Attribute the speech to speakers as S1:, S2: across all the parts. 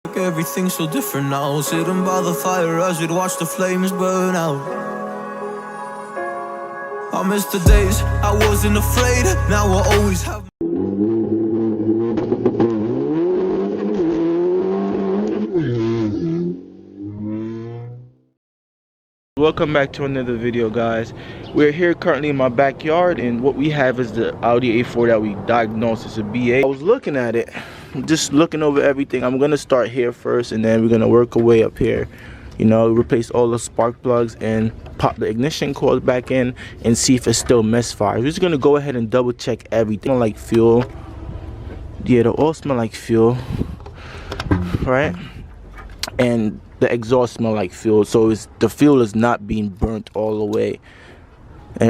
S1: Everything's so different now. Sitting by the fire as we'd watch the flames burn out. I miss the days I wasn't afraid. Now I always have.
S2: Welcome back to another video, guys. We're here currently in my backyard, and what we have is the Audi A4 that we diagnosed as a B8. I was looking at it, just looking over everything. I'm gonna start here first, and then we're gonna work our way up here. You know, replace all the spark plugs and pop the ignition cord back in and see if it's still misfire. We're just gonna go ahead and double check everything. Smell like fuel. Yeah, they all smell like fuel, right? And the exhaust smell like fuel, so the fuel is not being burnt all the way,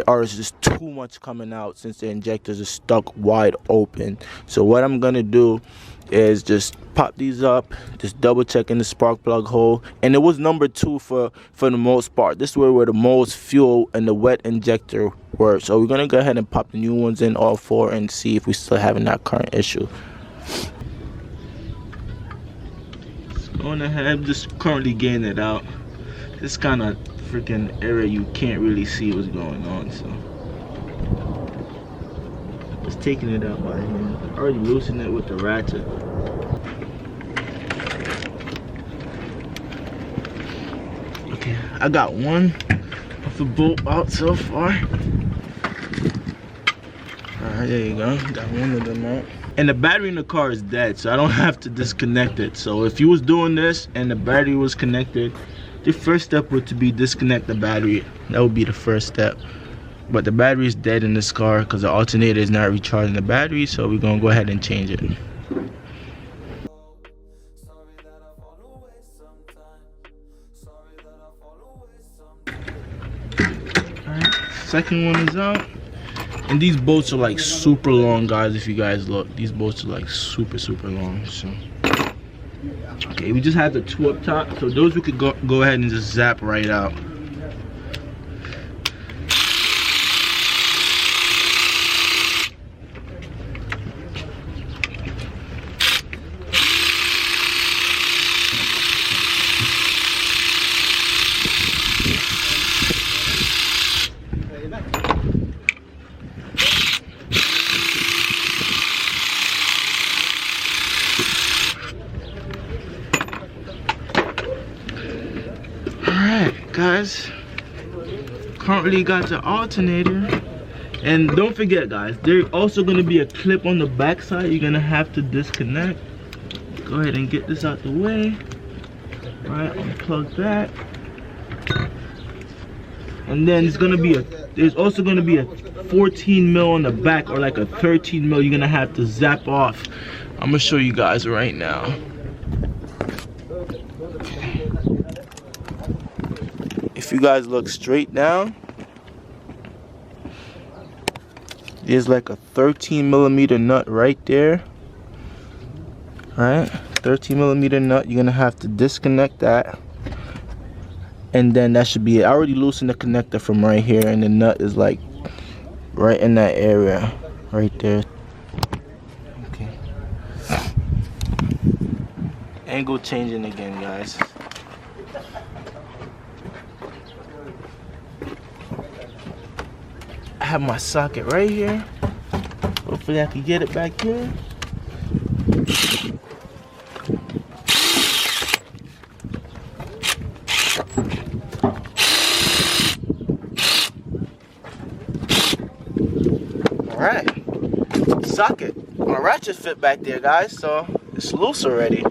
S2: or it's just too much coming out since the injectors are stuck wide open. So what I'm gonna do is just pop these up, just double checking the spark plug hole, and it was number 2 for the most part. This is where the most fuel and the wet injector were. So we're gonna go ahead and pop the new ones in, all 4, and see if we still having that current issue. Going ahead, just currently getting it out. This kind of freaking area you can't really see what's going on, so just taking it out by hand. Already loosening it with the ratchet. Okay, I got one of the bolt out so far. Alright, there you go. Got one of them out. And the battery in the car is dead, so I don't have to disconnect it. So if you was doing this and the battery was connected, the first step would to be disconnect the battery. That would be the first step. But the battery is dead in this car because the alternator is not recharging the battery, so we're gonna go ahead and change it. Alright, second one is out. And these bolts are like super long, guys. If you guys look, these bolts are like super long. So okay, we just have the 2 up top, so those we could go ahead and just zap right out. Guys, currently got the alternator, and don't forget, guys, there's also going to be a clip on the back side you're going to have to disconnect. Go ahead and get this out the way. Alright, unplug that, and then there's also going to be a 14 mil on the back, or like a 13 mil you're going to have to zap off. I'm going to show you guys right now. If you guys look straight down, there's like a 13 millimeter nut right there. Alright, 13 millimeter nut. You're gonna have to disconnect that, and then that should be it. I already loosened the connector from right here, and the nut is like right in that area right there. Okay, angle changing again, guys. I have my socket right here. Hopefully I can get it back here. Alright, socket. My ratchet fit back there, guys, so it's loose already.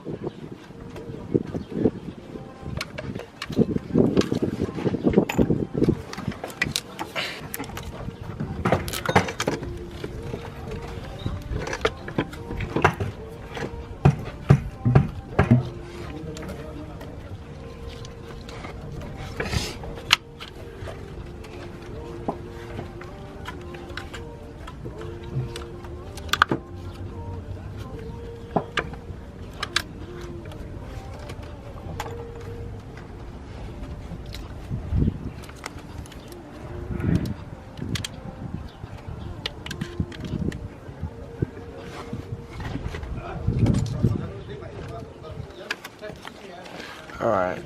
S2: Alright,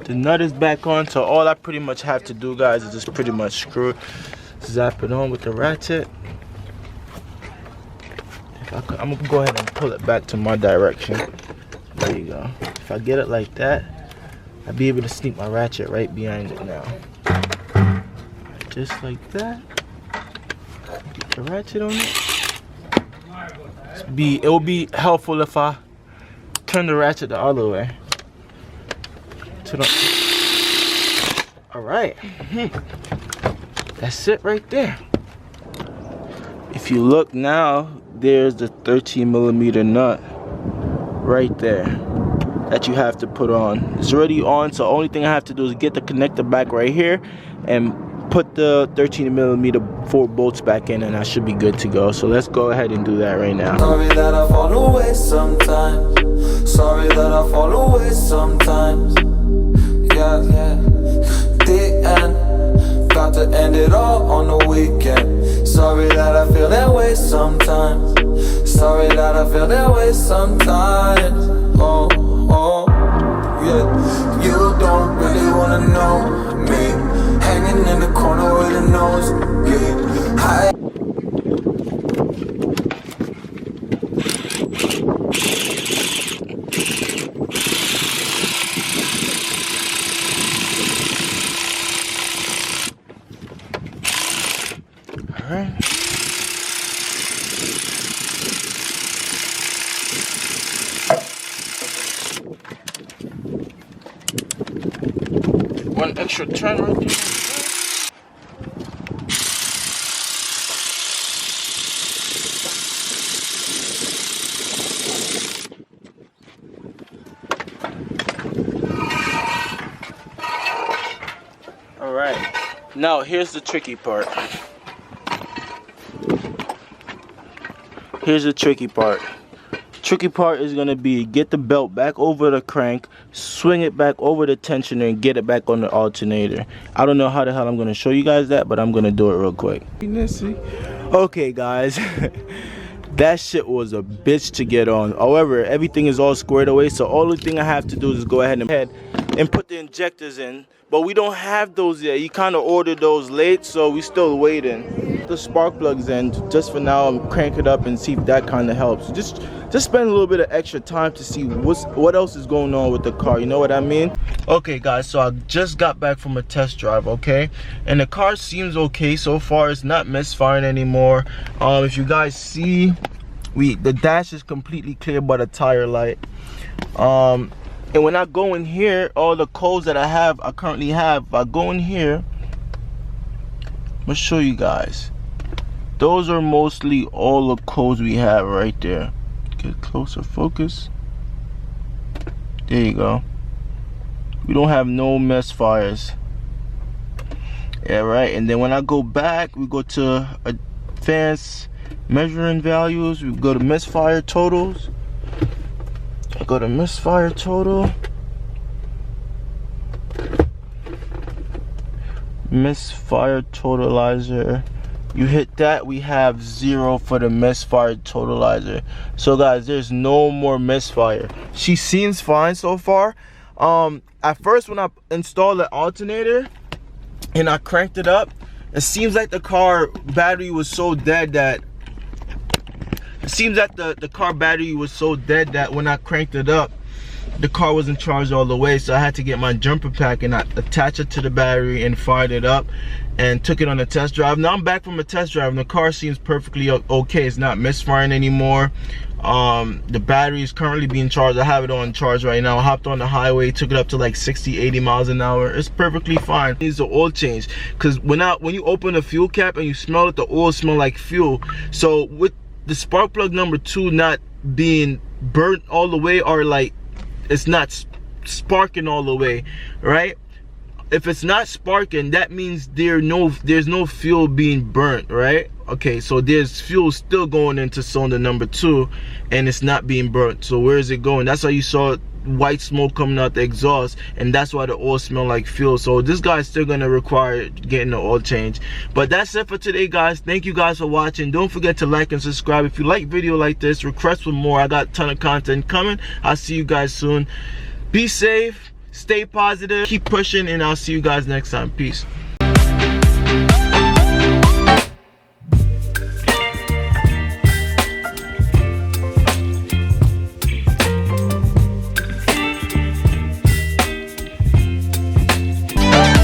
S2: the nut is back on, so all I pretty much have to do, guys, is just pretty much screw, zap it on with the ratchet. I'm gonna go ahead and pull it back to my direction. There you go. If I get it like that, I'll be able to sneak my ratchet right behind it now. Just like that. Get the ratchet on it. It will be helpful if I turn the ratchet the other way. Alright. That's it right there. If you look now, there's the 13mm nut right there that you have to put on. It's already on, so the only thing I have to do is get the connector back right here and put the 13mm 4 bolts back in, and I should be good to go. So let's go ahead and do that right now.
S1: Sorry that I fall away sometimes. Sorry that I fall away sometimes. Yeah, yeah. The end. Got to end it all on the weekend. Sorry that I feel that way sometimes. Sorry that I feel that way sometimes. Oh, oh, yeah. You don't really wanna know me. Hanging in the corner with a nose bleed.
S2: Alright. One extra turn right there. Alright, now here's the tricky part. Here's the tricky part. Tricky part is gonna be get the belt back over the crank, swing it back over the tensioner, and get it back on the alternator. I don't know how the hell I'm gonna show you guys that, but I'm gonna do it real quick. Okay, guys. That shit was a bitch to get on. However, everything is all squared away, so all the thing I have to do is go ahead and put the injectors in. But we don't have those yet. You kind of ordered those late, so we still waiting. The spark plugs in. Just for now, I'm crank it up and see if that kind of helps. Just spend a little bit of extra time to see what else is going on with the car. You know what I mean? Okay, guys. So I just got back from a test drive. Okay, and the car seems okay so far. It's not misfiring anymore. If you guys see, the dash is completely clear by the tire light. And when I go in here, all the codes that I currently have, if I go in here, I'm gonna show you guys. Those are mostly all the codes we have right there. Get closer focus. There you go. We don't have no misfires. Yeah, right. And then when I go back, we go to advanced measuring values. We go to misfire totals. I go to misfire total. Misfire totalizer. You hit that, we have 0 for the misfire totalizer. So guys, there's no more misfire. She seems fine so far. At first when I installed the alternator and I cranked it up, it seems like the car battery was so dead that the car battery was so dead that when I cranked it up, the car wasn't charged all the way. So I had to get my jumper pack and I attached it to the battery and fired it up and took it on a test drive. Now I'm back from a test drive and the car seems perfectly okay. It's not misfiring anymore. The battery is currently being charged. I have it on charge right now. I hopped on the highway, took it up to like 60-80 miles an hour. It's perfectly fine. It needs an oil change because when you open the fuel cap and you smell it, the oil smell like fuel. So with the spark plug number 2 not being burnt all the way, or like it's not sparking all the way, right? If it's not sparking, that means there's no fuel being burnt, right? Okay, so there's fuel still going into cylinder number 2 and it's not being burnt. So where is it going? That's why you saw white smoke coming out the exhaust, and that's why the oil smell like fuel. So this guy's still gonna require getting the oil change. But that's it for today, guys. Thank you guys for watching. Don't forget to like and subscribe if you like video like this. Request for more. I got a ton of content coming. I'll see you guys soon. Be safe, Stay positive, keep pushing, and I'll see you guys next time. Peace.